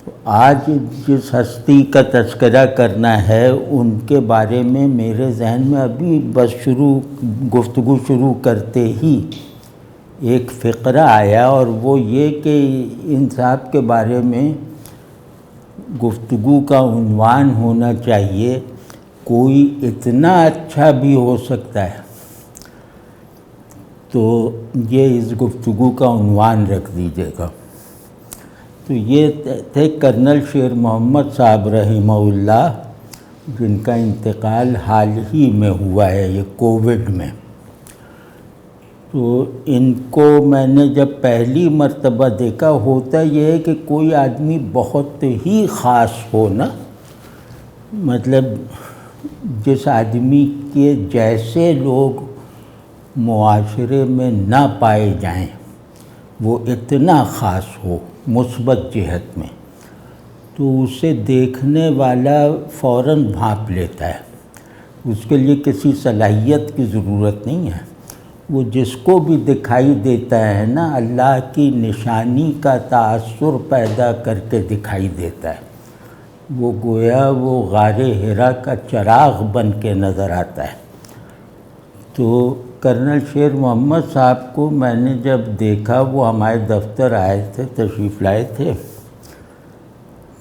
آج جس ہستی کا تذکرہ کرنا ہے ان کے بارے میں میرے ذہن میں ابھی بس گفتگو شروع کرتے ہی ایک فقرہ آیا، اور وہ یہ کہ ان صاحب کے بارے میں گفتگو کا عنوان ہونا چاہیے کوئی اتنا اچھا بھی ہو سکتا ہے، تو یہ اس گفتگو کا عنوان رکھ دیجیے گا۔ تو یہ تھے کرنل شیر محمد صاحب رحمہ اللہ، جن کا انتقال حال ہی میں ہوا ہے، یہ کووڈ میں۔ تو ان کو میں نے جب پہلی مرتبہ دیکھا، ہوتا یہ ہے کہ کوئی آدمی بہت ہی خاص ہو نا، مطلب جس آدمی کے جیسے لوگ معاشرے میں نہ پائے جائیں، وہ اتنا خاص ہو مثبت جہت میں، تو اسے دیکھنے والا فوراً بھانپ لیتا ہے۔ اس کے لیے کسی صلاحیت کی ضرورت نہیں ہے، وہ جس کو بھی دکھائی دیتا ہے نا، اللہ کی نشانی کا تأثر پیدا کر کے دکھائی دیتا ہے۔ وہ گویا وہ غار حرا کا چراغ بن کے نظر آتا ہے۔ تو کرنل شیر محمد صاحب کو میں نے جب دیکھا، وہ ہمارے دفتر آئے تھے، تشریف لائے تھے،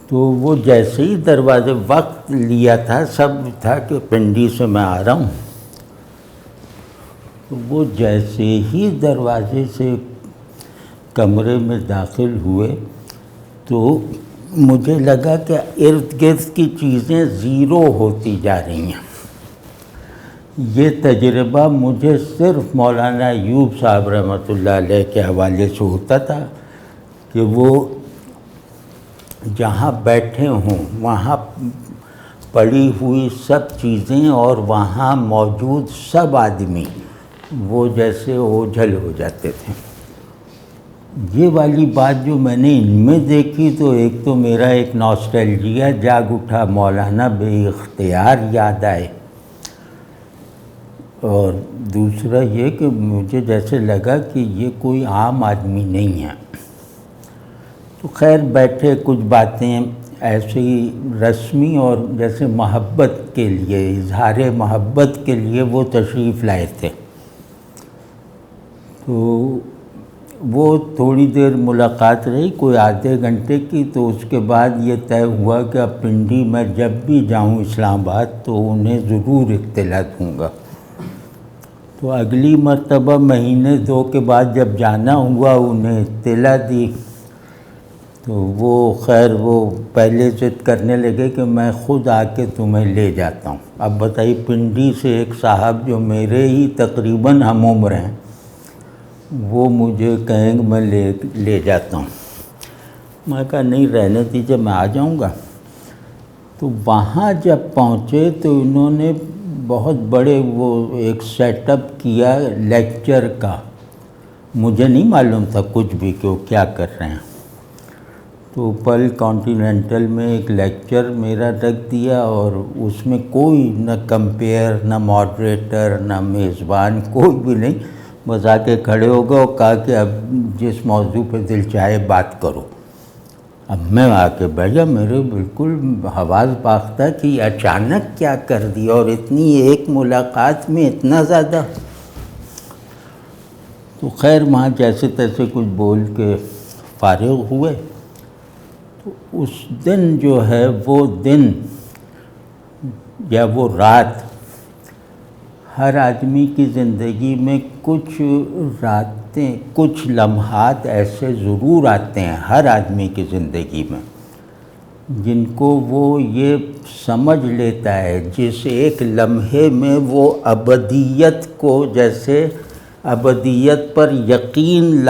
تو وہ جیسے ہی دروازے وقت لیا تھا، سب تھا کہ پنڈی سے میں آ رہا ہوں، تو وہ جیسے ہی دروازے سے کمرے میں داخل ہوئے تو مجھے لگا کہ ارد گرد کی چیزیں زیرو ہوتی جا رہی ہیں۔ یہ تجربہ مجھے صرف مولانا ایوب صاحب رحمۃ اللہ علیہ کے حوالے سے ہوتا تھا کہ وہ جہاں بیٹھے ہوں وہاں پڑی ہوئی سب چیزیں اور وہاں موجود سب آدمی وہ جیسے اوجھل ہو جاتے تھے۔ یہ والی بات جو میں نے ان میں دیکھی، تو ایک تو میرا ایک نوسٹیلجیا جاگ اٹھا، مولانا بے اختیار یاد آئے، اور دوسرا یہ کہ مجھے جیسے لگا کہ یہ کوئی عام آدمی نہیں ہے۔ تو خیر بیٹھے، کچھ باتیں ایسے ہی رسمی اور جیسے محبت کے لیے، اظہار محبت کے لیے وہ تشریف لائے تھے۔ تو وہ تھوڑی دیر ملاقات رہی، کوئی آدھے گھنٹے کی، تو اس کے بعد یہ طے ہوا کہ اب پنڈی میں جب بھی جاؤں اسلام آباد تو انہیں ضرور اطلاع دوں گا۔ تو اگلی مرتبہ مہینے دو کے بعد جب جانا ہوا، انہیں اطلاع دی، تو وہ خیر وہ پہلے ضد کرنے لگے کہ میں خود آ کے تمہیں لے جاتا ہوں۔ اب بتائیے، پنڈی سے ایک صاحب جو میرے ہی تقریباً ہم عمر ہیں، وہ مجھے کہیں کہ میں لے جاتا ہوں۔ میں کہا نہیں، رہنے دیجیے، میں آ جاؤں گا۔ تو وہاں جب پہنچے تو انہوں نے بہت بڑے وہ ایک سیٹ اپ کیا لیکچر کا، مجھے نہیں معلوم تھا کچھ بھی کہ وہ کیا کر رہے ہیں۔ تو پل کانٹیننٹل میں ایک لیکچر میرا رکھ دیا، اور اس میں کوئی نہ کمپیئر، نہ ماڈریٹر، نہ میزبان، کوئی بھی نہیں، بس آ کے کھڑے ہو گئے اور کہا کہ اب جس موضوع پہ دل چاہے بات کرو۔ اب میں آ کے بیٹھ گیا، میرے بالکل حواس باختہ کہ اچانک کیا کر دیا، اور اتنی ایک ملاقات میں اتنا زیادہ۔ تو خیر وہاں جیسے تیسے کچھ بول کے فارغ ہوئے۔ تو اس دن جو ہے، وہ دن یا وہ رات، ہر آدمی کی زندگی میں کچھ راتیں، کچھ لمحات ایسے ضرور آتے ہیں ہر آدمی کی زندگی میں، جن کو وہ یہ سمجھ لیتا ہے، جس ایک لمحے میں وہ ابدیت کو، جیسے ابدیت پر یقین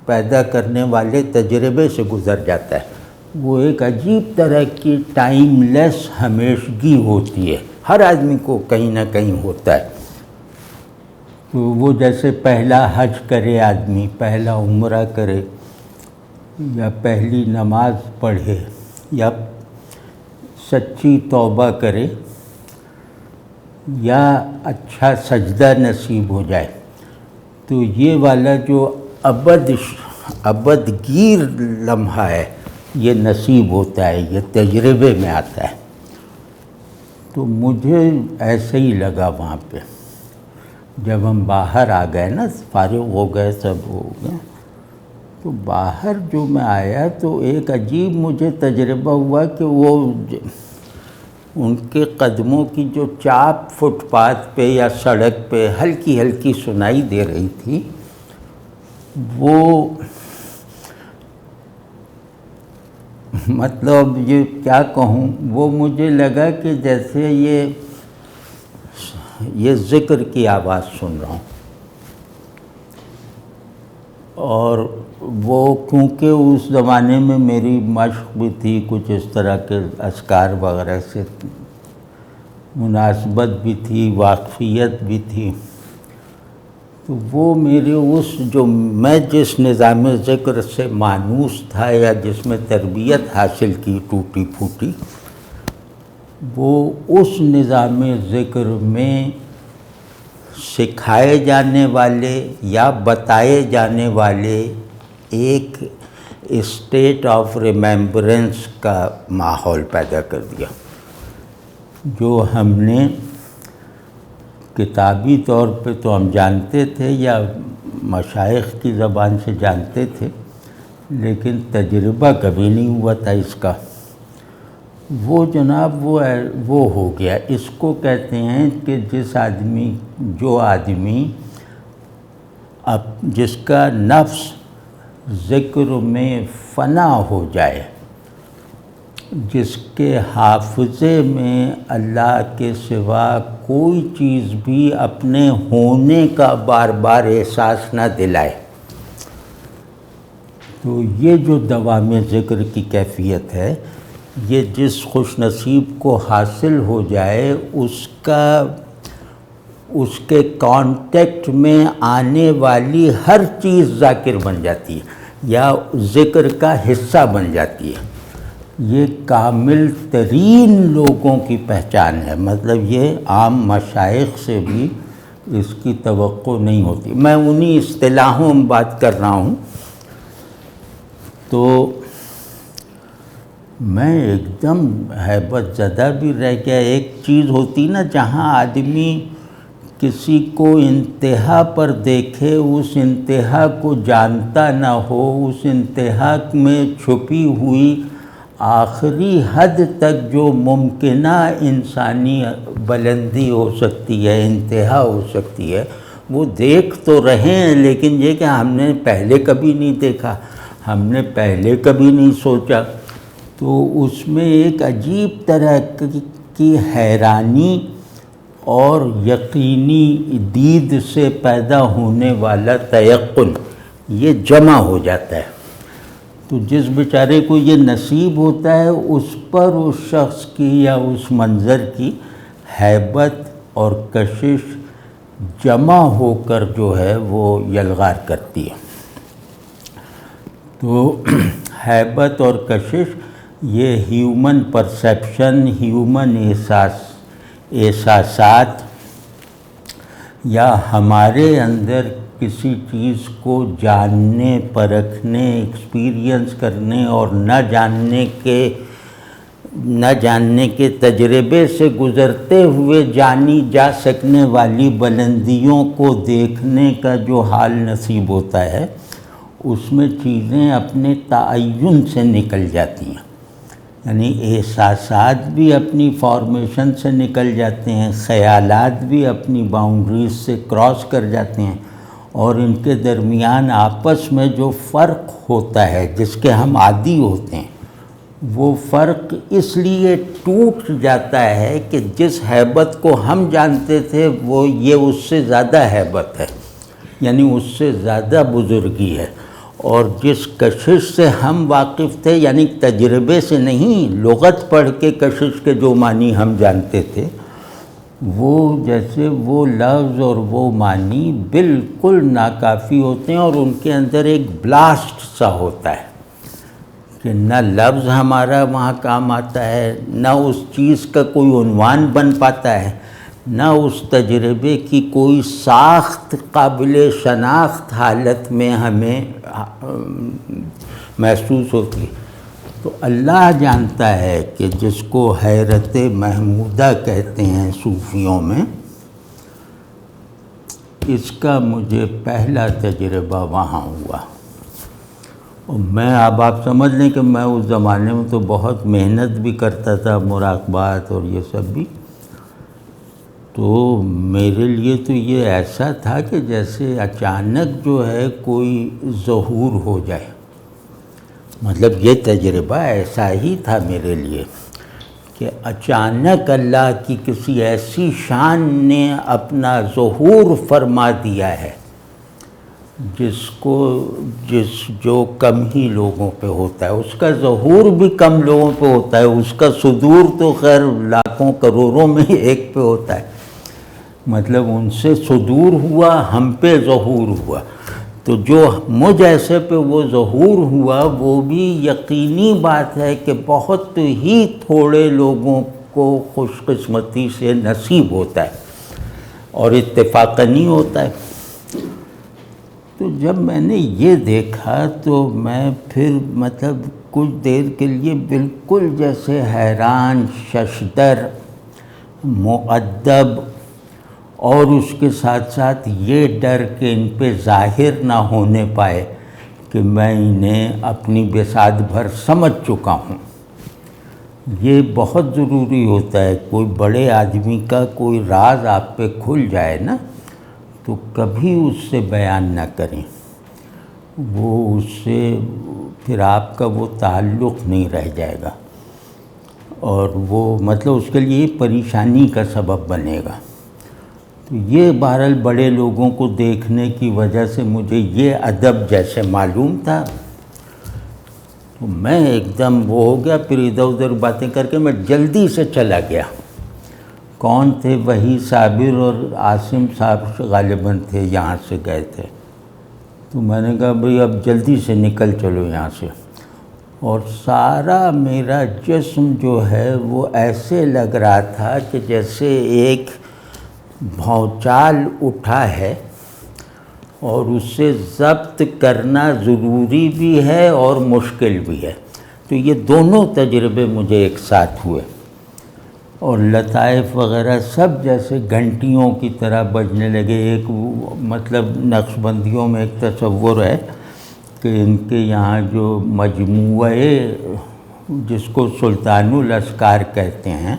پیدا کرنے والے تجربے سے گزر جاتا ہے۔ وہ ایک عجیب طرح کی ٹائم لیس ہمیشگی ہوتی ہے، ہر آدمی کو کہیں نہ کہیں ہوتا ہے۔ تو وہ جیسے پہلا حج کرے آدمی، پہلا عمرہ کرے، یا پہلی نماز پڑھے، یا سچی توبہ کرے، یا اچھا سجدہ نصیب ہو جائے، تو یہ والا جو ابد گیر لمحہ ہے، یہ نصیب ہوتا ہے، یہ تجربے میں آتا ہے۔ تو مجھے ایسے ہی لگا وہاں پہ جب ہم باہر آ گئے نا، فارغ ہو گئے، سب ہو گئے، تو باہر جو میں آیا تو ایک عجیب مجھے تجربہ ہوا کہ وہ ان کے قدموں کی جو چاپ فٹ پاتھ پہ یا سڑک پہ ہلکی ہلکی سنائی دے رہی تھی، وہ مطلب یہ کیا کہوں، وہ مجھے لگا کہ جیسے یہ ذکر کی آواز سن رہا ہوں۔ اور وہ کیونکہ اس زمانے میں میری مشق بھی تھی، کچھ اس طرح کے اذکار وغیرہ سے مناسبت بھی تھی، واقفیت بھی تھی، تو وہ میرے جو میں جس نظام ذکر سے مانوس تھا یا جس میں تربیت حاصل کی ٹوٹی پھوٹی، وہ اس نظام ذکر میں سکھائے جانے والے یا بتائے جانے والے ایک اسٹیٹ آف ریمیمبرنس کا ماحول پیدا کر دیا، جو ہم نے کتابی طور پہ تو ہم جانتے تھے یا مشائخ کی زبان سے جانتے تھے، لیکن تجربہ کبھی نہیں ہوا تھا اس کا۔ وہ جناب وہ ہو گیا۔ اس کو کہتے ہیں کہ جو آدمی جس کا نفس ذکر میں فنا ہو جائے، جس کے حافظے میں اللہ کے سوا کوئی چیز بھی اپنے ہونے کا بار بار احساس نہ دلائے، تو یہ جو دوام ذکر کی کیفیت ہے، یہ جس خوش نصیب کو حاصل ہو جائے، اس کے کانٹیکٹ میں آنے والی ہر چیز ذاکر بن جاتی ہے یا ذکر کا حصہ بن جاتی ہے۔ یہ کامل ترین لوگوں کی پہچان ہے، مطلب یہ عام مشائخ سے بھی اس کی توقع نہیں ہوتی۔ میں انہی اصطلاحوں میں بات کر رہا ہوں۔ تو میں ایک دم ہیبت زدہ بھی رہ گیا۔ ایک چیز ہوتی نا، جہاں آدمی کسی کو انتہا پر دیکھے، اس انتہا کو جانتا نہ ہو، اس انتہا میں چھپی ہوئی آخری حد تک جو ممکنہ انسانی بلندی ہو سکتی ہے، انتہا ہو سکتی ہے، وہ دیکھ تو رہے ہیں، لیکن یہ کہ ہم نے پہلے کبھی نہیں دیکھا، ہم نے پہلے کبھی نہیں سوچا۔ تو اس میں ایک عجیب طرح کی حیرانی اور یقینی دید سے پیدا ہونے والا تیقن، یہ جمع ہو جاتا ہے۔ تو جس بیچارے کو یہ نصیب ہوتا ہے، اس پر اس شخص کی یا اس منظر کی ہیبت اور کشش جمع ہو کر جو ہے وہ یلغار کرتی ہے۔ تو ہیبت اور کشش یہ ہیومن پرسیپشن، ہیومن احساسات یا ہمارے اندر کسی چیز کو جاننے، پرکھنے، ایکسپیرینس کرنے اور نہ جاننے کے تجربے سے گزرتے ہوئے جانی جا سکنے والی بلندیوں کو دیکھنے کا جو حال نصیب ہوتا ہے، اس میں چیزیں اپنے تعین سے نکل جاتی ہیں، یعنی احساسات بھی اپنی فارمیشن سے نکل جاتے ہیں، خیالات بھی اپنی باؤنڈریز سے کراس کر جاتے ہیں، اور ان کے درمیان آپس میں جو فرق ہوتا ہے جس کے ہم عادی ہوتے ہیں، وہ فرق اس لیے ٹوٹ جاتا ہے کہ جس ہیبت کو ہم جانتے تھے وہ یہ اس سے زیادہ ہیبت ہے، یعنی اس سے زیادہ بزرگی ہے، اور جس کشش سے ہم واقف تھے، یعنی تجربے سے نہیں، لغت پڑھ کے کشش کے جو معنی ہم جانتے تھے، وہ جیسے وہ لفظ اور وہ معنی بالکل ناکافی ہوتے ہیں، اور ان کے اندر ایک بلاسٹ سا ہوتا ہے کہ نہ لفظ ہمارا وہاں کام آتا ہے، نہ اس چیز کا کوئی عنوان بن پاتا ہے، نہ اس تجربے کی کوئی ساخت قابل شناخت حالت میں ہمیں محسوس ہوتی ہے۔ تو اللہ جانتا ہے کہ جس کو حیرت محمودہ کہتے ہیں صوفیوں میں، اس کا مجھے پہلا تجربہ وہاں ہوا۔ اور میں اب آپ سمجھ لیں کہ میں اس زمانے میں تو بہت محنت بھی کرتا تھا، مراقبات اور یہ سب بھی، تو میرے لیے تو یہ ایسا تھا کہ جیسے اچانک جو ہے کوئی ظہور ہو جائے۔ مطلب یہ تجربہ ایسا ہی تھا میرے لیے کہ اچانک اللہ کی کسی ایسی شان نے اپنا ظہور فرما دیا ہے جو کم ہی لوگوں پہ ہوتا ہے۔ اس کا ظہور بھی کم لوگوں پہ ہوتا ہے، اس کا صدور تو خیر لاکھوں کروڑوں میں ایک پہ ہوتا ہے۔ مطلب ان سے صدور ہوا، ہم پہ ظہور ہوا، تو جو مجھ ایسے پہ وہ ظہور ہوا وہ بھی یقینی بات ہے کہ بہت ہی تھوڑے لوگوں کو خوش قسمتی سے نصیب ہوتا ہے اور اتفاقاً ہوتا ہے۔ تو جب میں نے یہ دیکھا تو میں پھر مطلب کچھ دیر کے لیے بالکل جیسے حیران، ششدر، مؤدب، اور اس کے ساتھ ساتھ یہ ڈر کہ ان پہ ظاہر نہ ہونے پائے کہ میں انہیں اپنی بساط بھر سمجھ چکا ہوں۔ یہ بہت ضروری ہوتا ہے، کوئی بڑے آدمی کا کوئی راز آپ پہ کھل جائے نا تو کبھی اس سے بیان نہ کریں، وہ اس سے پھر آپ کا وہ تعلق نہیں رہ جائے گا، اور وہ مطلب اس کے لیے پریشانی کا سبب بنے گا۔ تو یہ بہرحال بڑے لوگوں کو دیکھنے کی وجہ سے مجھے یہ ادب جیسے معلوم تھا، تو میں ایک دم وہ ہو گیا، پھر ادھر ادھر باتیں کر کے میں جلدی سے چلا گیا۔ کون تھے؟ وہی صابر اور عاصم صاحب غالباً تھے، یہاں سے گئے تھے، تو میں نے کہا بھئی اب جلدی سے نکل چلو یہاں سے۔ اور سارا میرا جسم جو ہے وہ ایسے لگ رہا تھا کہ جیسے ایک بھونچال اٹھا ہے، اور اس سے ضبط کرنا ضروری بھی ہے اور مشکل بھی ہے۔ تو یہ دونوں تجربے مجھے ایک ساتھ ہوئے، اور لطائف وغیرہ سب جیسے گھنٹیوں کی طرح بجنے لگے۔ ایک مطلب نقش بندیوں میں ایک تصور ہے کہ ان کے یہاں جو مجموعہ جس کو سلطان الاذکار کہتے ہیں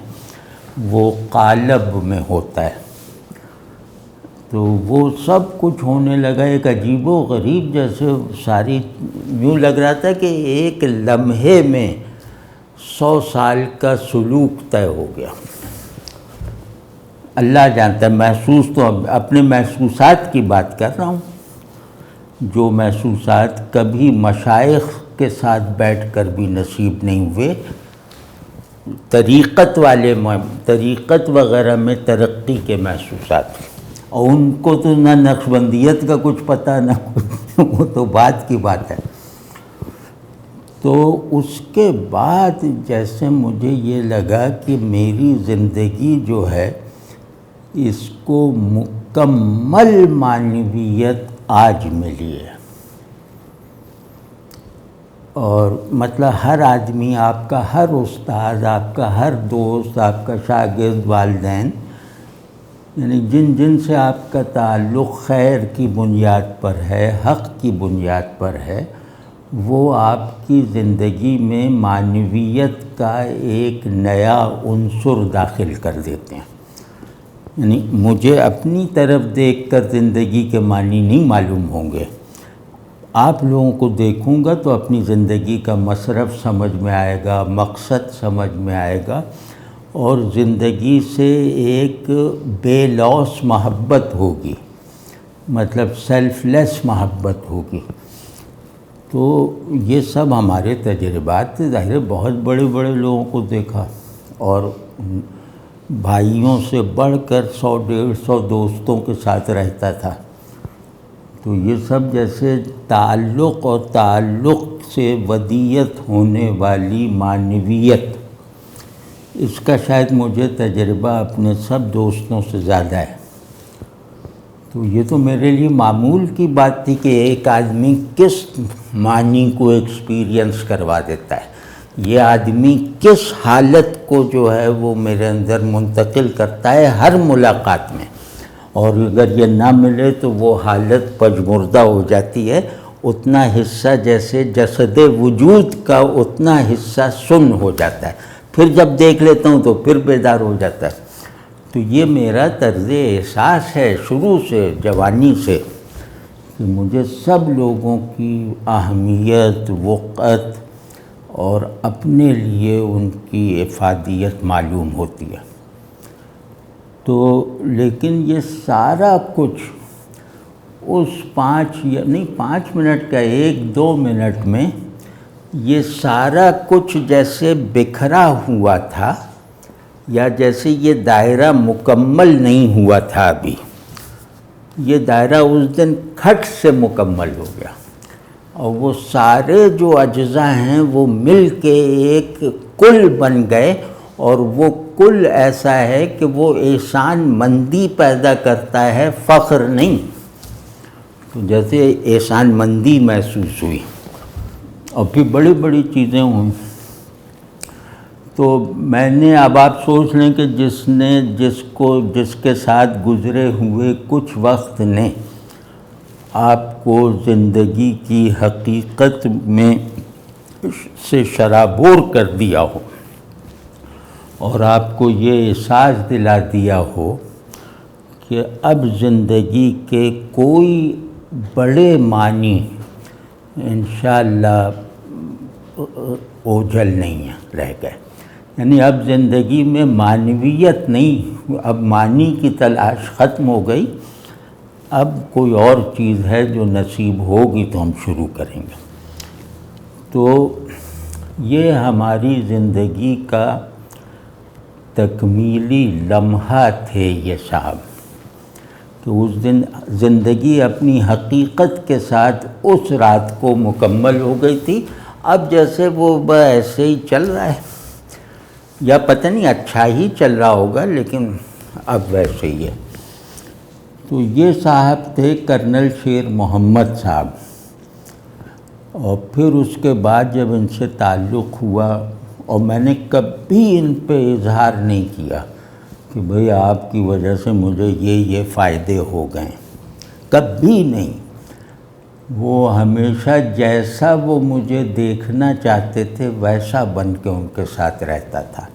وہ قالب میں ہوتا ہے، تو وہ سب کچھ ہونے لگا، ایک عجیب و غریب جیسے ساری، یوں لگ رہا تھا کہ ایک لمحے میں 100 سال کا سلوک طے ہو گیا۔ اللہ جانتا ہے، محسوس تو اپنے محسوسات کی بات کر رہا ہوں، جو محسوسات کبھی مشائخ کے ساتھ بیٹھ کر بھی نصیب نہیں ہوئے، طریقت وغیرہ میں ترقی کے محسوسات، اور ان کو تو نہ نقش بندیت کا کچھ پتہ نہ کچھ، وہ تو بات کی بات ہے۔ تو اس کے بعد جیسے مجھے یہ لگا کہ میری زندگی جو ہے اس کو مکمل معنویت آج ملی ہے، اور مطلب ہر آدمی، آپ کا ہر استاد، آپ کا ہر دوست، آپ کا شاگرد، والدین، یعنی جن سے آپ کا تعلق خیر کی بنیاد پر ہے، حق کی بنیاد پر ہے، وہ آپ کی زندگی میں معنویت کا ایک نیا عنصر داخل کر دیتے ہیں۔ یعنی مجھے اپنی طرف دیکھ کر زندگی کے معنی نہیں معلوم ہوں گے، آپ لوگوں کو دیکھوں گا تو اپنی زندگی کا مصرف سمجھ میں آئے گا، مقصد سمجھ میں آئے گا، اور زندگی سے ایک بے لوث محبت ہوگی، مطلب سیلف لیس محبت ہوگی۔ تو یہ سب ہمارے تجربات تھے، ظاہر ہے بہت بڑے بڑے لوگوں کو دیکھا، اور بھائیوں سے بڑھ کر 100-150 دوستوں کے ساتھ رہتا تھا، تو یہ سب جیسے تعلق اور تعلق سے ودیت ہونے والی معنویت، اس کا شاید مجھے تجربہ اپنے سب دوستوں سے زیادہ ہے۔ تو یہ تو میرے لیے معمول کی بات تھی کہ ایک آدمی کس معنی کو ایکسپیرینس کروا دیتا ہے، یہ آدمی کس حالت کو جو ہے وہ میرے اندر منتقل کرتا ہے ہر ملاقات میں، اور اگر یہ نہ ملے تو وہ حالت پجمردہ ہو جاتی ہے، اتنا حصہ جیسے جسد وجود کا اتنا حصہ سن ہو جاتا ہے، پھر جب دیکھ لیتا ہوں تو پھر بیدار ہو جاتا ہے۔ تو یہ میرا طرز احساس ہے شروع سے، جوانی سے، کہ مجھے سب لوگوں کی اہمیت، وقت اور اپنے لیے ان کی افادیت معلوم ہوتی ہے۔ تو لیکن یہ سارا کچھ اس 5 منٹ کا 1-2 منٹ میں یہ سارا کچھ جیسے بکھرا ہوا تھا، یا جیسے یہ دائرہ مکمل نہیں ہوا تھا ابھی، یہ دائرہ اس دن کھٹ سے مکمل ہو گیا، اور وہ سارے جو اجزاء ہیں وہ مل کے ایک کل بن گئے، اور وہ کل ایسا ہے کہ وہ احسان مندی پیدا کرتا ہے، فخر نہیں۔ تو جیسے احسان مندی محسوس ہوئی، اور پھر بڑی بڑی چیزیں ہوئیں۔ تو میں نے، اب آپ سوچ لیں کہ جس کے ساتھ گزرے ہوئے کچھ وقت نے آپ کو زندگی کی حقیقت میں سے شرابور کر دیا ہو، اور آپ کو یہ احساس دلا دیا ہو کہ اب زندگی کے کوئی بڑے معنی انشاءاللہ اوجھل نہیں رہ گئے، یعنی اب زندگی میں معنویت نہیں، اب معنی کی تلاش ختم ہو گئی، اب کوئی اور چیز ہے جو نصیب ہوگی تو ہم شروع کریں گے۔ تو یہ ہماری زندگی کا تکمیلی لمحہ تھے یہ صاحب، کہ اس دن زندگی اپنی حقیقت کے ساتھ اس رات کو مکمل ہو گئی تھی۔ اب جیسے وہ ایسے ہی چل رہا ہے، یا پتہ نہیں اچھا ہی چل رہا ہوگا، لیکن اب ویسے ہی ہے۔ تو یہ صاحب تھے کرنل شیر محمد صاحب، اور پھر اس کے بعد جب ان سے تعلق ہوا، اور میں نے کبھی ان پہ اظہار نہیں کیا کہ بھئی آپ کی وجہ سے مجھے یہ فائدے ہو گئے، کبھی نہیں۔ وہ ہمیشہ جیسا وہ مجھے دیکھنا چاہتے تھے ویسا بن کے ان کے ساتھ رہتا تھا۔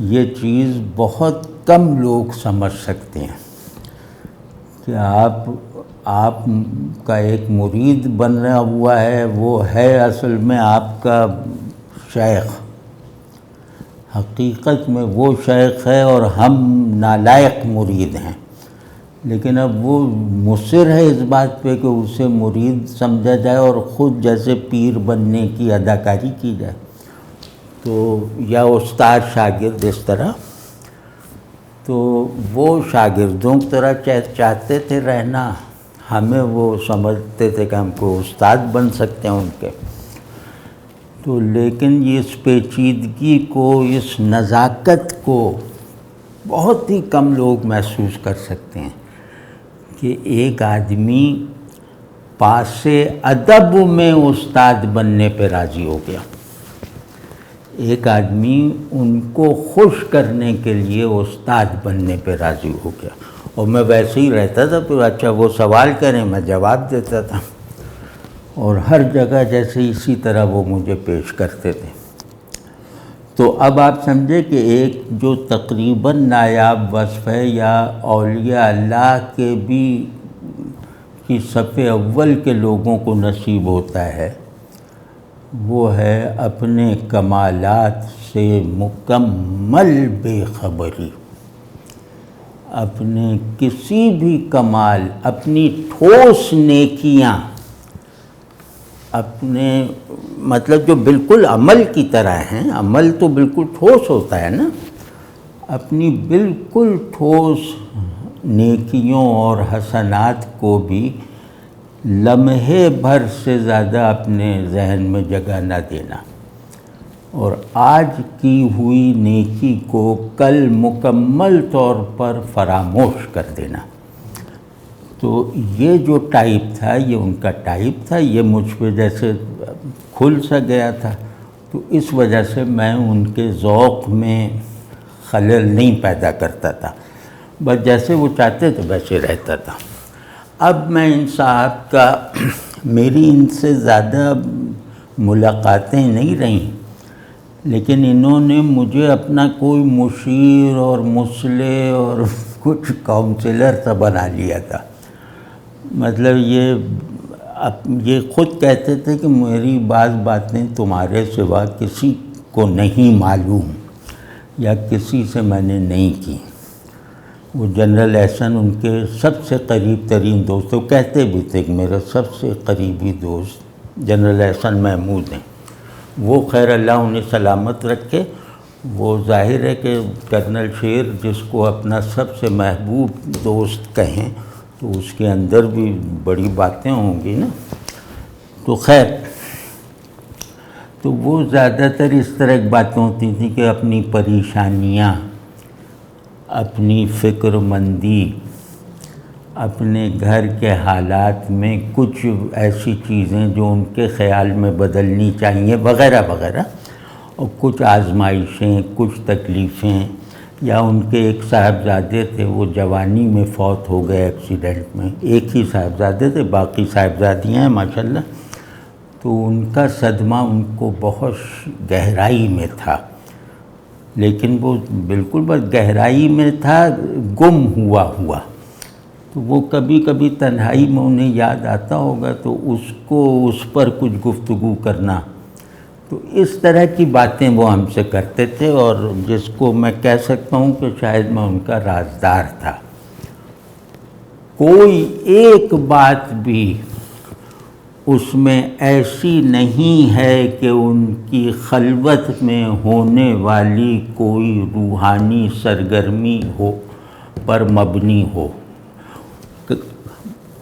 یہ چیز بہت کم لوگ سمجھ سکتے ہیں کہ آپ کا ایک مرید بنا ہوا ہے، وہ ہے اصل میں آپ کا شیخ، حقیقت میں وہ شیخ ہے اور ہم نالائق مرید ہیں، لیکن اب وہ مصر ہے اس بات پہ کہ اسے مرید سمجھا جائے اور خود جیسے پیر بننے کی اداکاری کی جائے، تو یا استاد شاگرد اس طرح۔ تو وہ شاگردوں کی طرح چاہتے تھے رہنا، ہمیں وہ سمجھتے تھے کہ ہم کو استاد بن سکتے ہیں ان کے۔ تو لیکن اس پیچیدگی کو، اس نزاکت کو بہت ہی کم لوگ محسوس کر سکتے ہیں کہ ایک آدمی پاس ادب میں استاد بننے پہ راضی ہو گیا، ایک آدمی ان کو خوش کرنے کے لیے استاد بننے پہ راضی ہو گیا۔ اور میں ویسے ہی رہتا تھا، پھر اچھا وہ سوال کریں میں جواب دیتا تھا، اور ہر جگہ جیسے اسی طرح وہ مجھے پیش کرتے تھے۔ تو اب آپ سمجھے کہ ایک جو تقریباً نایاب وصف ہے، یا اولیاء اللہ کے بھی کی صف اول کے لوگوں کو نصیب ہوتا ہے، وہ ہے اپنے کمالات سے مکمل بے خبری، اپنے کسی بھی کمال، اپنی ٹھوس نیکیاں، اپنے مطلب جو بالکل عمل کی طرح ہیں، عمل تو بالکل ٹھوس ہوتا ہے نا، اپنی بالکل ٹھوس نیکیوں اور حسنات کو بھی لمحے بھر سے زیادہ اپنے ذہن میں جگہ نہ دینا، اور آج کی ہوئی نیکی کو کل مکمل طور پر فراموش کر دینا۔ تو یہ جو ٹائپ تھا، یہ ان کا ٹائپ تھا، یہ مجھ پہ جیسے کھل سا گیا تھا۔ تو اس وجہ سے میں ان کے ذوق میں خلل نہیں پیدا کرتا تھا، بس جیسے وہ چاہتے تھے ویسے رہتا تھا۔ اب میں ان صاحب کا میری ان سے زیادہ ملاقاتیں نہیں رہیں، لیکن انہوں نے مجھے اپنا کوئی مشیر اور مصلح اور کچھ کاؤنسلر سا بنا لیا تھا۔ مطلب یہ خود کہتے تھے کہ میری بعض باتیں تمہارے سوا کسی کو نہیں معلوم یا کسی سے میں نے نہیں کی۔ وہ جنرل احسن ان کے سب سے قریب ترین دوست، وہ کہتے بھی تھے کہ میرا سب سے قریبی دوست جنرل احسن محمود ہیں۔ وہ خیر اللہ انہیں سلامت رکھے۔ وہ ظاہر ہے کہ کرنل شیر جس کو اپنا سب سے محبوب دوست کہیں تو اس کے اندر بھی بڑی باتیں ہوں گی نا۔ تو خیر، تو وہ زیادہ تر اس طرح کی باتیں ہوتی تھیں کہ اپنی پریشانیاں، اپنی فکر مندی، اپنے گھر کے حالات میں کچھ ایسی چیزیں جو ان کے خیال میں بدلنی چاہیے وغیرہ وغیرہ، اور کچھ آزمائشیں، کچھ تکلیفیں، یا ان کے ایک صاحبزادے تھے وہ جوانی میں فوت ہو گئے ایکسیڈنٹ میں، ایک ہی صاحبزادے تھے، باقی صاحبزادیاں ہیں ماشاءاللہ، تو ان کا صدمہ ان کو بہت گہرائی میں تھا، لیکن وہ بالکل بس گہرائی میں تھا، گم ہوا تو وہ کبھی کبھی تنہائی میں انہیں یاد آتا ہوگا تو اس پر کچھ گفتگو کرنا، تو اس طرح کی باتیں وہ ہم سے کرتے تھے، اور جس کو میں کہہ سکتا ہوں کہ شاید میں ان کا رازدار تھا۔ کوئی ایک بات بھی اس میں ایسی نہیں ہے کہ ان کی خلوت میں ہونے والی کوئی روحانی سرگرمی ہو پر مبنی ہو،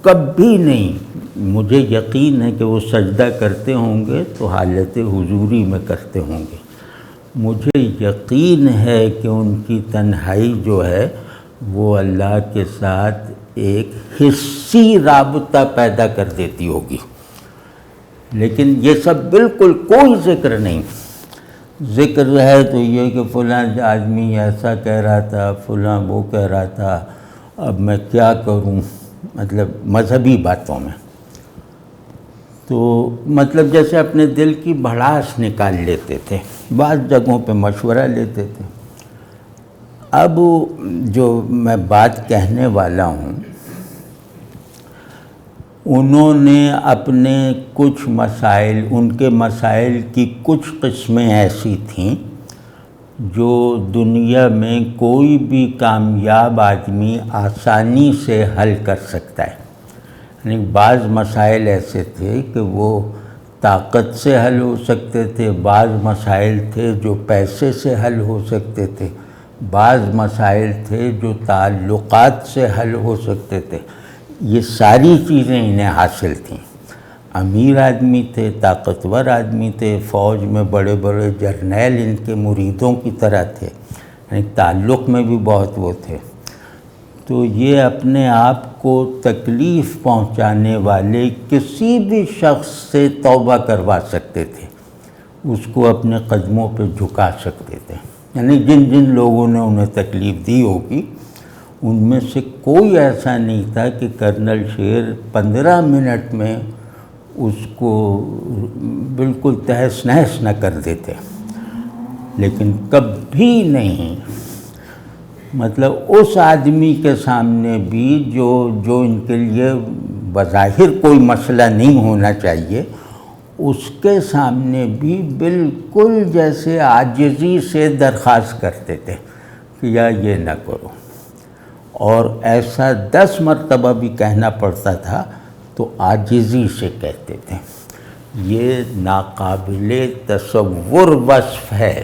کبھی نہیں۔ مجھے یقین ہے کہ وہ سجدہ کرتے ہوں گے تو حالت حضوری میں کرتے ہوں گے۔ مجھے یقین ہے کہ ان کی تنہائی جو ہے وہ اللہ کے ساتھ ایک حسی رابطہ پیدا کر دیتی ہوگی، لیکن یہ سب بالکل کوئی ذکر نہیں۔ ذکر ہے تو یہ کہ فلاں آدمی ایسا کہہ رہا تھا، فلاں وہ کہہ رہا تھا، اب میں کیا کروں، مطلب مذہبی باتوں میں تو مطلب جیسے اپنے دل کی بھڑاس نکال لیتے تھے، بعض جگہوں پہ مشورہ لیتے تھے۔ اب جو میں بات کہنے والا ہوں، انہوں نے اپنے کچھ مسائل، ان کے مسائل کی کچھ قسمیں ایسی تھیں جو دنیا میں کوئی بھی کامیاب آدمی آسانی سے حل کر سکتا ہے۔ یعنی بعض مسائل ایسے تھے کہ وہ طاقت سے حل ہو سکتے تھے، بعض مسائل تھے جو پیسے سے حل ہو سکتے تھے، بعض مسائل تھے جو تعلقات سے حل ہو سکتے تھے۔ یہ ساری چیزیں انہیں حاصل تھیں۔ امیر آدمی تھے، طاقتور آدمی تھے، فوج میں بڑے بڑے جرنیل ان کے مریدوں کی طرح تھے، یعنی تعلق میں بھی بہت وہ تھے۔ تو یہ اپنے آپ کو تکلیف پہنچانے والے کسی بھی شخص سے توبہ کروا سکتے تھے، اس کو اپنے قدموں پہ جھکا سکتے تھے۔ یعنی جن جن لوگوں نے انہیں تکلیف دی ہوگی ان میں سے کوئی ایسا نہیں تھا کہ کرنل شیر 15 منٹ میں اس کو بالکل تہس نہس نہ کر دیتے، لیکن کبھی نہیں، مطلب اس آدمی کے سامنے بھی جو ان کے لیے بظاہر کوئی مسئلہ نہیں ہونا چاہیے، اس کے سامنے بھی بالکل جیسے عاجزی سے درخواست کرتے تھے کہ یا یہ نہ کرو، اور ایسا 10 مرتبہ بھی کہنا پڑتا تھا تو عاجزی سے کہتے تھے۔ یہ ناقابل تصور وصف ہے۔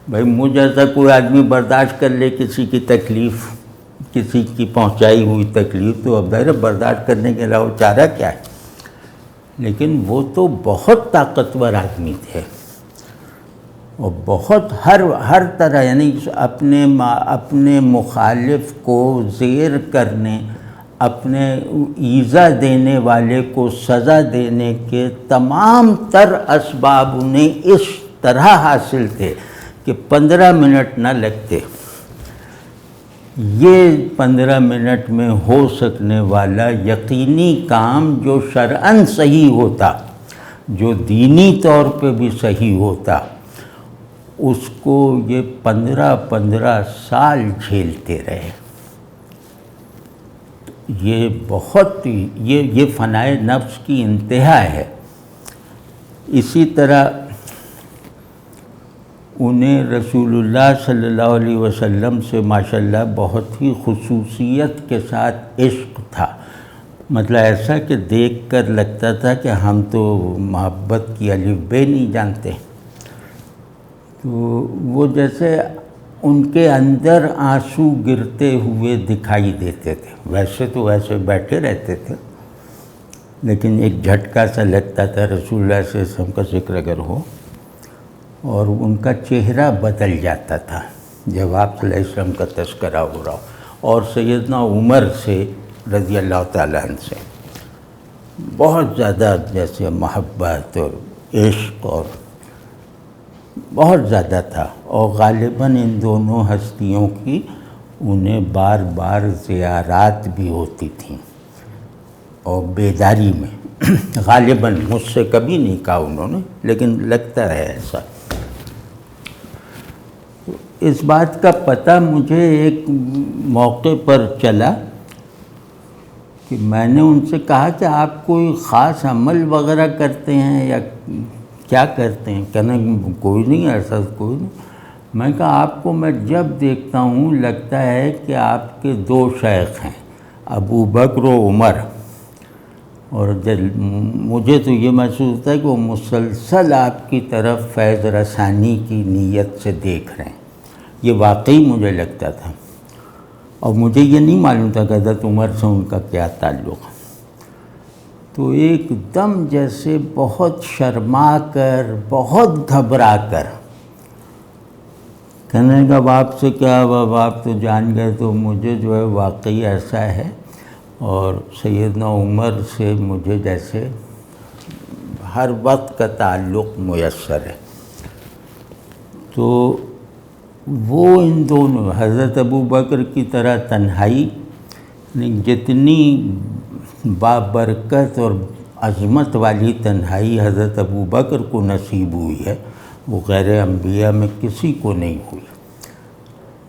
بھائی مجھ جیسا کوئی آدمی برداشت کر لے کسی کی تکلیف، کسی کی پہنچائی ہوئی تکلیف، تو اب ظاہر برداشت کرنے کے علاوہ چارہ کیا ہے، لیکن وہ تو بہت طاقتور آدمی تھے، اور بہت ہر طرح، یعنی اپنے مخالف کو زیر کرنے، اپنے ایذا دینے والے کو سزا دینے کے تمام تر اسباب انہیں اس طرح حاصل تھے کہ 15 منٹ نہ لگتے. یہ 15 منٹ میں ہو سکنے والا یقینی کام جو شرعاً صحیح ہوتا، جو دینی طور پہ بھی صحیح ہوتا، اس کو یہ 15 سال جھیلتے رہے. یہ بہت یہ فنائے نفس کی انتہا ہے. اسی طرح انہیں رسول اللہ صلی اللہ علیہ وسلم سے ماشاءاللہ بہت ہی خصوصیت کے ساتھ عشق تھا. مطلب ایسا کہ دیکھ کر لگتا تھا کہ ہم تو محبت کی الف بے نہیں جانتے. تو وہ جیسے ان کے اندر آنسو گرتے ہوئے دکھائی دیتے تھے. ویسے تو ویسے بیٹھے رہتے تھے، لیکن ایک جھٹکا سا لگتا تھا رسول اللہ صلی اللہ علیہ وسلم کا ذکر اگر ہو، اور ان کا چہرہ بدل جاتا تھا جب آپ صلی اللہ علیہ وسلم کا تذکرہ ہو رہا ہو. اور سیدنا عمر سے رضی اللہ تعالیٰ عنہ سے بہت زیادہ جیسے محبت اور عشق اور بہت زیادہ تھا. اور غالباً ان دونوں ہستیوں کی انہیں بار بار زیارات بھی ہوتی تھیں اور بیداری میں. غالباً مجھ سے کبھی نہیں کہا انہوں نے، لیکن لگتا ہے ایسا. اس بات کا پتہ مجھے ایک موقع پر چلا کہ میں نے ان سے کہا کہ آپ کوئی خاص عمل وغیرہ کرتے ہیں یا کیا کرتے ہیں؟ کہنا کوئی نہیں، ایسا کوئی نہیں. میں کہا آپ کو میں جب دیکھتا ہوں لگتا ہے کہ آپ کے 2 شیخ ہیں، ابو بکر و عمر، اور مجھے تو یہ محسوس ہوتا ہے کہ وہ مسلسل آپ کی طرف فیض رسانی کی نیت سے دیکھ رہے ہیں. یہ واقعی مجھے لگتا تھا، اور مجھے یہ نہیں معلوم تھا کہ حضرت عمر سے ان کا کیا تعلق. تو ایک دم جیسے بہت شرما کر، بہت گھبرا کر کہنے لگا اب آپ سے کیا، اب آپ تو جان گئے. تو مجھے جو ہے واقعی ایسا ہے، اور سیدنا عمر سے مجھے جیسے ہر وقت کا تعلق میسر ہے. تو وہ ان دونوں حضرت ابو بکر کی طرح تنہائی، جتنی بابرکت اور عظمت والی تنہائی حضرت ابو بکر کو نصیب ہوئی ہے، وہ غیر انبیاء میں کسی کو نہیں ہوئی.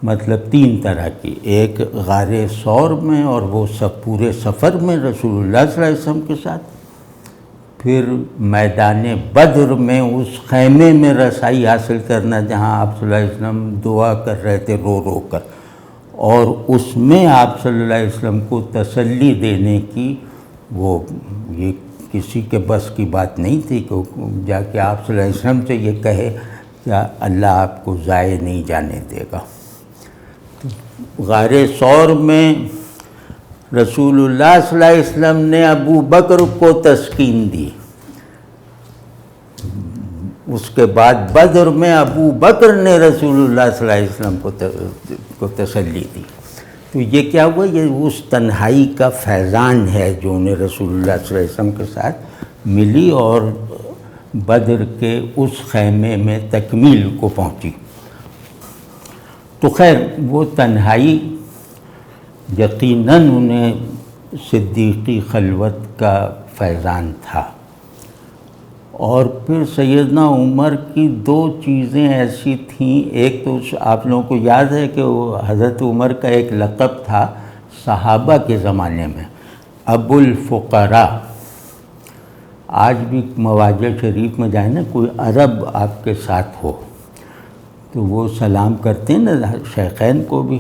مطلب 3 طرح کی، ایک غار ثور میں اور وہ سب پورے سفر میں رسول اللہ صلی اللہ علیہ وسلم کے ساتھ، پھر میدان بدر میں اس خیمے میں رسائی حاصل کرنا جہاں آپ صلی اللہ علیہ وسلم دعا کر رہے تھے رو رو کر، اور اس میں آپ صلی اللہ علیہ وسلم کو تسلی دینے کی، وہ یہ کسی کے بس کی بات نہیں تھی کہ جا کے آپ صلی اللہ علیہ وسلم سے یہ کہے کہ اللہ آپ کو ضائع نہیں جانے دے گا. غار ثور میں رسول اللہ صلی اللہ علیہ وسلم نے ابو بکر کو تسکین دی. اس کے بعد بدر میں ابو بکر نے رسول اللہ صلی اللہ علیہ وسلم کو تسلی دی. تو یہ کیا ہوا؟ یہ اس تنہائی کا فیضان ہے جو انہیں رسول اللہ صلی اللہ علیہ وسلم کے ساتھ ملی اور بدر کے اس خیمے میں تکمیل کو پہنچی. تو خیر وہ تنہائی یقیناً انہیں صدیقی خلوت کا فیضان تھا. اور پھر سیدنا عمر کی 2 چیزیں ایسی تھیں. ایک تو آپ لوگوں کو یاد ہے کہ وہ حضرت عمر کا ایک لقب تھا صحابہ کے زمانے میں، ابو الفقراء. آج بھی مواجہ شریف میں جائیں نا، کوئی عرب آپ کے ساتھ ہو تو وہ سلام کرتے ہیں نا شیخین کو بھی،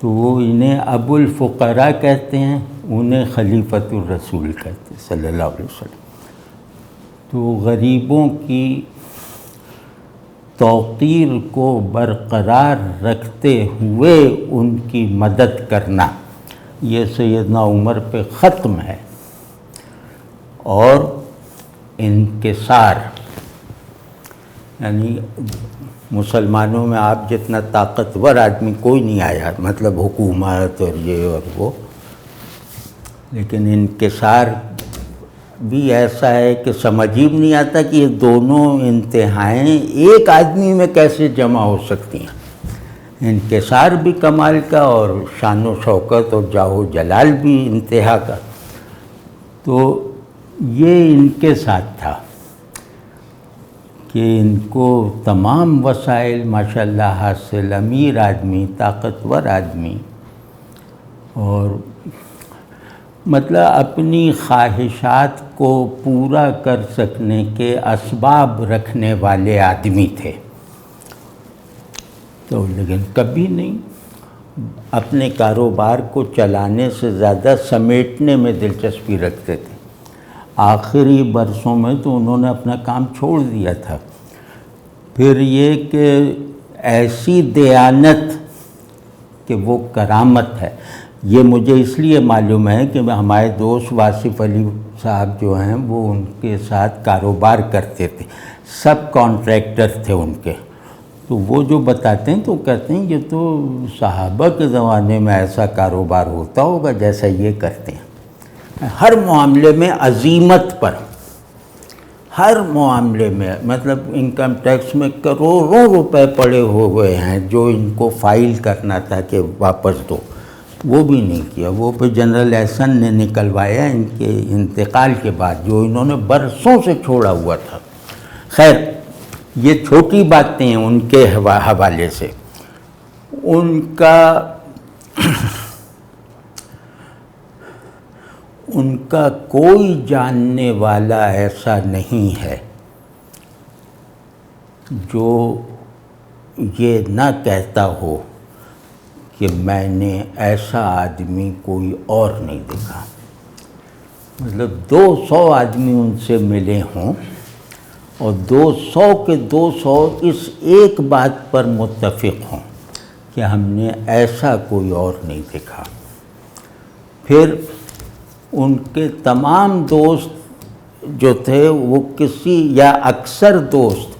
تو وہ انہیں ابو الفقراء کہتے ہیں، انہیں خلیفۃ الرسول کہتے ہیں صلی اللہ علیہ وسلم. تو غریبوں کی توقیر کو برقرار رکھتے ہوئے ان کی مدد کرنا، یہ سیدنا عمر پہ ختم ہے. اور انکسار، یعنی مسلمانوں میں آپ جتنا طاقتور آدمی کوئی نہیں آیا، مطلب حکومت اور یہ اور وہ، لیکن انکسار بھی ایسا ہے کہ سمجھ ہی نہیں آتا کہ یہ دونوں انتہائیں ایک آدمی میں کیسے جمع ہو سکتی ہیں۔ انکسار بھی کمال کا اور شان و شوکت اور جاہ و جلال بھی انتہا کا۔ تو یہ ان کے ساتھ تھا کہ ان کو تمام وسائل ماشاءاللہ حاصل، امیر آدمی، طاقتور آدمی، اور مطلب اپنی خواہشات کو پورا کر سکنے کے اسباب رکھنے والے آدمی تھے۔ تو لیکن کبھی نہیں، اپنے کاروبار کو چلانے سے زیادہ سمیٹنے میں دلچسپی رکھتے تھے۔ آخری برسوں میں تو انہوں نے اپنا کام چھوڑ دیا تھا۔ پھر یہ کہ ایسی دیانت کہ وہ کرامت ہے، یہ مجھے اس لیے معلوم ہے کہ ہمارے دوست واصف علی صاحب جو ہیں وہ ان کے ساتھ کاروبار کرتے تھے، سب کانٹریکٹر تھے ان کے، تو وہ جو بتاتے ہیں تو کہتے ہیں یہ تو صحابہ کے زمانے میں ایسا کاروبار ہوتا ہوگا جیسا یہ کرتے ہیں۔ ہر معاملے میں عزیمت پر، ہر معاملے میں، مطلب انکم ٹیکس میں کروڑوں روپے پڑے ہوئے ہیں جو ان کو فائل کرنا تھا کہ واپس دو، وہ بھی نہیں کیا۔ وہ پہ جنرل احسن نے نکلوایا ان کے انتقال کے بعد، جو انہوں نے برسوں سے چھوڑا ہوا تھا۔ خیر، یہ چھوٹی باتیں ہیں ان کے حوالے سے۔ ان کا کوئی جاننے والا ایسا نہیں ہے جو یہ نہ کہتا ہو کہ میں نے ایسا آدمی کوئی اور نہیں دیکھا۔ مطلب 200 آدمی ان سے ملے ہوں اور 200 کے 200 اس ایک بات پر متفق ہوں کہ ہم نے ایسا کوئی اور نہیں دیکھا۔ پھر ان کے تمام دوست جو تھے وہ کسی یا اکثر دوست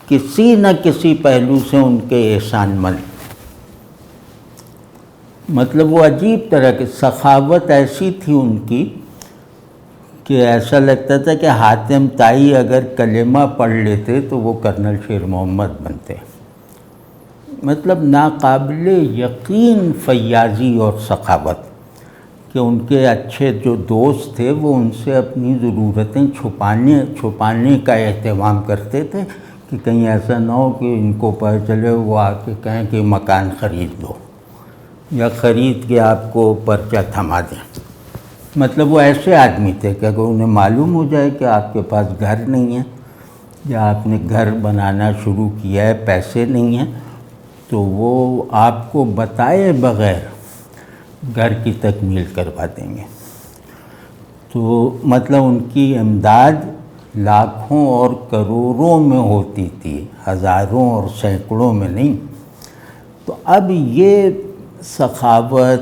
کسی نہ کسی پہلو سے ان کے احسان مند، مطلب وہ عجیب طرح کی سخاوت ایسی تھی ان کی کہ ایسا لگتا تھا کہ حاتم طائی اگر کلمہ پڑھ لیتے تو وہ کرنل شیر محمد بنتے۔ مطلب ناقابل یقین فیاضی اور سخاوت کہ ان کے اچھے جو دوست تھے وہ ان سے اپنی ضرورتیں چھپانے کا اہتمام کرتے تھے کہ کہیں ایسا نہ ہو کہ ان کو پتہ چلے وہ آ کے کہیں کہ مکان خرید دو یا خرید کے آپ کو پرچہ تھما دیں۔ مطلب وہ ایسے آدمی تھے کہ اگر انہیں معلوم ہو جائے کہ آپ کے پاس گھر نہیں ہے یا آپ نے گھر بنانا شروع کیا ہے، پیسے نہیں ہیں، تو وہ آپ کو بتائے بغیر گھر کی تکمیل کروا دیں گے۔ تو مطلب ان کی امداد لاکھوں اور کروڑوں میں ہوتی تھی، ہزاروں اور سینکڑوں میں نہیں۔ تو اب یہ سخاوت،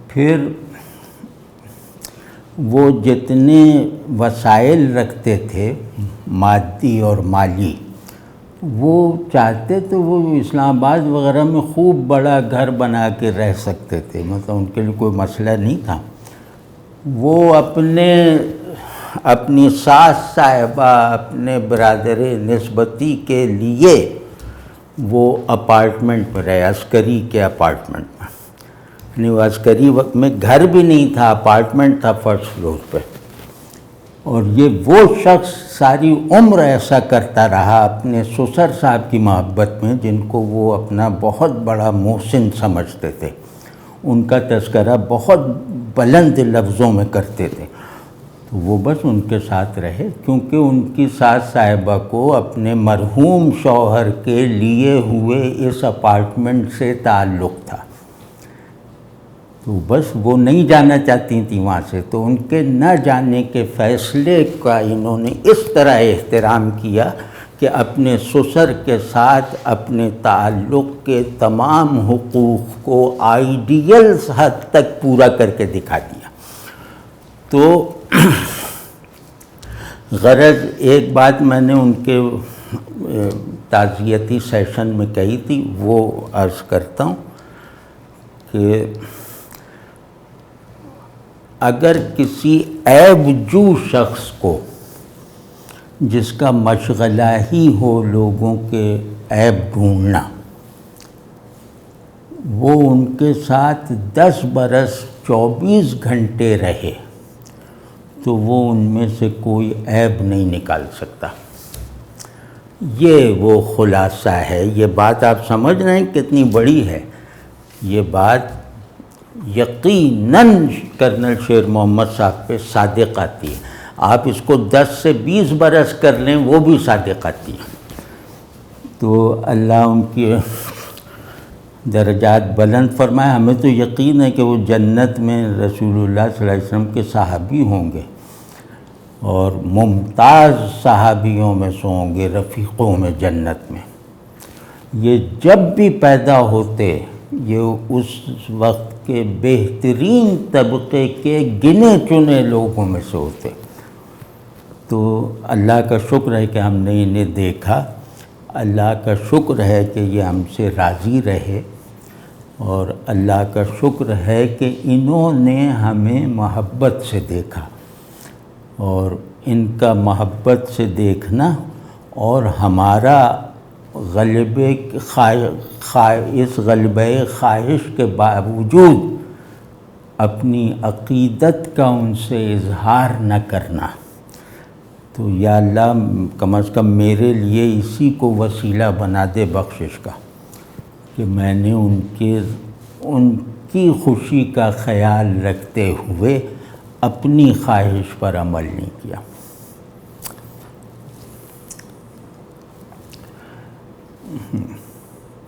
پھر وہ جتنے وسائل رکھتے تھے مادی اور مالی، وہ چاہتے تو وہ اسلام آباد وغیرہ میں خوب بڑا گھر بنا کے رہ سکتے تھے، مطلب ان کے لیے کوئی مسئلہ نہیں تھا۔ وہ اپنی ساس صاحبہ، اپنے برادر نسبتی کے لیے وہ اپارٹمنٹ میں رہے، عسکری کے اپارٹمنٹ میں، یعنی وہ عسکری وقت میں گھر بھی نہیں تھا، اپارٹمنٹ تھا فرسٹ فلور پہ۔ اور یہ وہ شخص ساری عمر ایسا کرتا رہا اپنے سسر صاحب کی محبت میں، جن کو وہ اپنا بہت بڑا محسن سمجھتے تھے، ان کا تذکرہ بہت بلند لفظوں میں کرتے تھے۔ تو وہ بس ان کے ساتھ رہے، کیونکہ ان کی ساس صاحبہ کو اپنے مرحوم شوہر کے لیے ہوئے اس اپارٹمنٹ سے تعلق تھا، تو بس وہ نہیں جانا چاہتی تھیں وہاں سے۔ تو ان کے نہ جانے کے فیصلے کا انہوں نے اس طرح احترام کیا کہ اپنے سسر کے ساتھ اپنے تعلق کے تمام حقوق کو آئیڈیل حد تک پورا کر کے دکھا دیا۔ تو غرض ایک بات میں نے ان کے تعزیتی سیشن میں کہی تھی، وہ عرض کرتا ہوں کہ اگر کسی عیب جو شخص کو جس کا مشغلہ ہی ہو لوگوں کے عیب ڈھونڈنا، وہ ان کے ساتھ 10 برس 24 گھنٹے رہے تو وہ ان میں سے کوئی عیب نہیں نکال سکتا۔ یہ وہ خلاصہ ہے۔ یہ بات آپ سمجھ رہے ہیں کتنی بڑی ہے؟ یہ بات یقیناً کرنل شیر محمد صاحب پہ صادق آتی ہے۔ آپ اس کو 10 سے 20 برس کر لیں وہ بھی صادق آتی ہے۔ تو اللہ ان کی درجات بلند فرمائے۔ ہمیں تو یقین ہے کہ وہ جنت میں رسول اللہ صلی اللہ علیہ وسلم کے صحابی ہوں گے اور ممتاز صحابیوں میں سے ہوں گے، رفیقوں میں جنت میں۔ یہ جب بھی پیدا ہوتے یہ اس وقت کے بہترین طبقے کے گنے چنے لوگوں میں سے ہوتے۔ تو اللہ کا شکر ہے کہ ہم نے انہیں دیکھا، اللہ کا شکر ہے کہ یہ ہم سے راضی رہے، اور اللہ کا شکر ہے کہ انہوں نے ہمیں محبت سے دیکھا، اور ان کا محبت سے دیکھنا اور ہمارا اس غلبہ خواہش کے باوجود اپنی عقیدت کا ان سے اظہار نہ کرنا، تو یا اللہ کم از کم میرے لیے اسی کو وسیلہ بنا دے بخشش کا کہ میں نے ان کی خوشی کا خیال رکھتے ہوئے اپنی خواہش پر عمل نہیں کیا۔